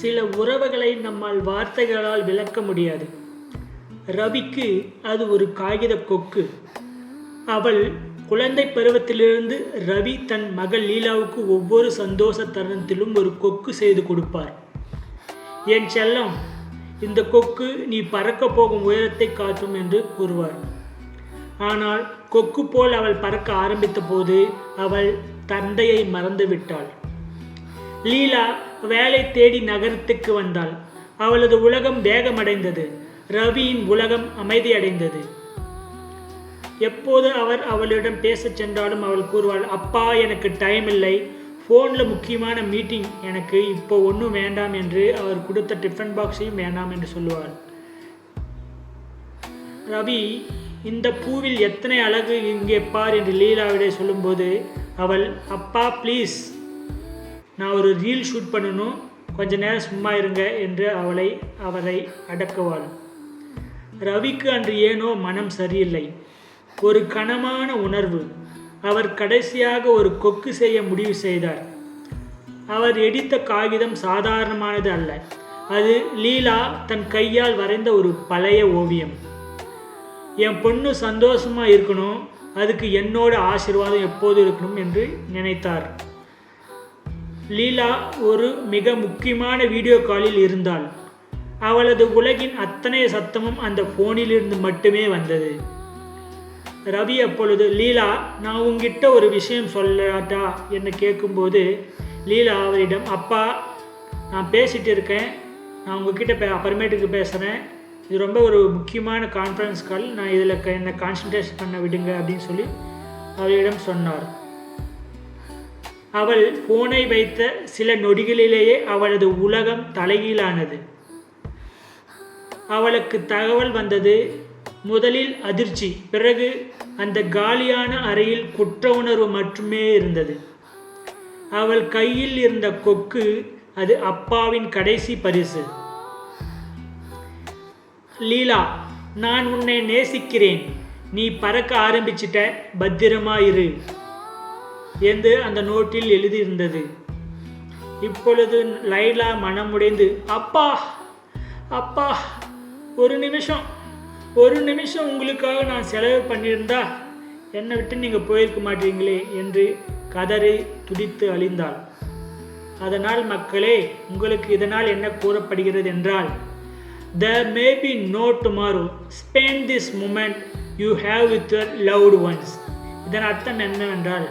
சில உறவுகளை நம்மால் வார்த்தைகளால் விளக்க முடியாது. ரவிக்கு அது ஒரு காகித கொக்கு. அவள் குழந்தை பருவத்திலிருந்து ரவி தன் மகள் லீலாவுக்கு ஒவ்வொரு சந்தோஷ தருணத்திலும் ஒரு கொக்கு செய்து கொடுப்பார். என் செல்லம், இந்த கொக்கு நீ பறக்க போகும் உயரத்தை காட்டும் என்று கூறுவார். ஆனால் கொக்கு போல் அவள் பறக்க ஆரம்பித்த போது அவள் தந்தையை மறந்து விட்டாள். லீலா வேலை தேடி நகரத்துக்கு வந்தாள். அவளது உலகம் வேகமடைந்தது. ரவியின் உலகம் அமைதியடைந்தது. எப்போது அவர் அவளிடம் பேசச் சென்றாலும் அவள் கூறுவாள், அப்பா எனக்கு டைம் இல்லை, ஃபோனில் முக்கியமான மீட்டிங், எனக்கு இப்போ ஒன்றும் வேண்டாம் என்று அவர் கொடுத்த டிஃபன் பாக்ஸையும் வேண்டாம் என்று சொல்லுவாள். ரவி, இந்த பூவில் எத்தனை அழகு, இங்கே பார் என்று லீலாவிட சொல்லும்போது அவள், அப்பா ப்ளீஸ், நான் ஒரு ரீல் ஷூட் பண்ணணும், கொஞ்ச நேரம் சும்மா இருங்க என்று அவரை அடக்குவாள். ரவிக்கு அன்று ஏனோ மனம் சரியில்லை. ஒரு கனமான உணர்வு. அவர் கடைசியாக ஒரு கொக்கு செய்ய முடிவு செய்தார். அவர் எடித்த காகிதம் சாதாரணமானது அல்ல. அது லீலா தன் கையால் வரைந்த ஒரு பழைய ஓவியம். என் பொண்ணு சந்தோஷமா இருக்கணும், அதுக்கு என்னோட ஆசீர்வாதம் எப்போது இருக்கணும் என்று நினைத்தார். லீலா ஒரு மிக முக்கியமான வீடியோ காலில் இருந்தாள். அவளது உலகின் அத்தனை சத்தமும் அந்த போனிலிருந்து மட்டுமே வந்தது. ரவி அப்பொழுது, லீலா, நான் உங்ககிட்ட ஒரு விஷயம் சொல்லட்டா என்று கேட்கும்போது லீலா அவரிடம், அப்பா நான் பேசிகிட்டு இருக்கேன், நான் உங்ககிட்ட அப்புறமேட்டுக்கு பேசுகிறேன், இது ரொம்ப ஒரு முக்கியமான கான்ஃபரன்ஸ் கால், நான் இதில் என்னை கான்சன்ட்ரேஷன் பண்ண விடுங்க அப்படின்னு சொல்லி அவரிடம் சொன்னார். அவள் போனை வைத்த சில நொடிகளிலேயே அவளது உலகம் தலைகீழானது. அவளுக்கு தகவல் வந்தது. முதலில் அதிர்ச்சி, பிறகு அந்த காலியான அறையில் குற்ற உணர்வு மட்டுமே இருந்தது. அவள் கையில் இருந்த கொக்கு, அது அப்பாவின் கடைசி பரிசு. லீலா, நான் உன்னை நேசிக்கிறேன், நீ பறக்க ஆரம்பிச்சிட்ட, பத்திரமா இரு என்று அந்த நோட்டில் எழுதியிருந்தது. இப்பொழுது லைலா மனமுடைந்து, அப்பா அப்பா, ஒரு நிமிஷம் உங்களுக்காக நான் செலவு பண்ணியிருந்தா என்னை விட்டு நீங்கள் போயிருக்க மாட்டீங்களே என்று கதறி துடித்து அழிந்தாள். அதனால் மக்களே, உங்களுக்கு இதனால் என்ன கூறப்படுகிறது என்றால், there may be no tomorrow, spend this moment you have with your loved ones. இதன் அர்த்தம் என்னவென்றால்,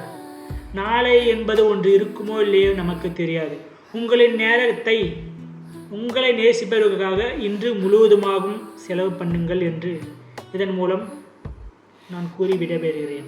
நாளை என்பது ஒன்று இருக்குமோ இல்லையோ நமக்கு தெரியாது. உங்களின் நேரத்தை உங்களை நேசிப்பதற்காக இன்று முழுவதுமாகவும் செலவு பண்ணுங்கள் என்று இதன் மூலம் நான் கூறி விடைபெறுகிறேன்.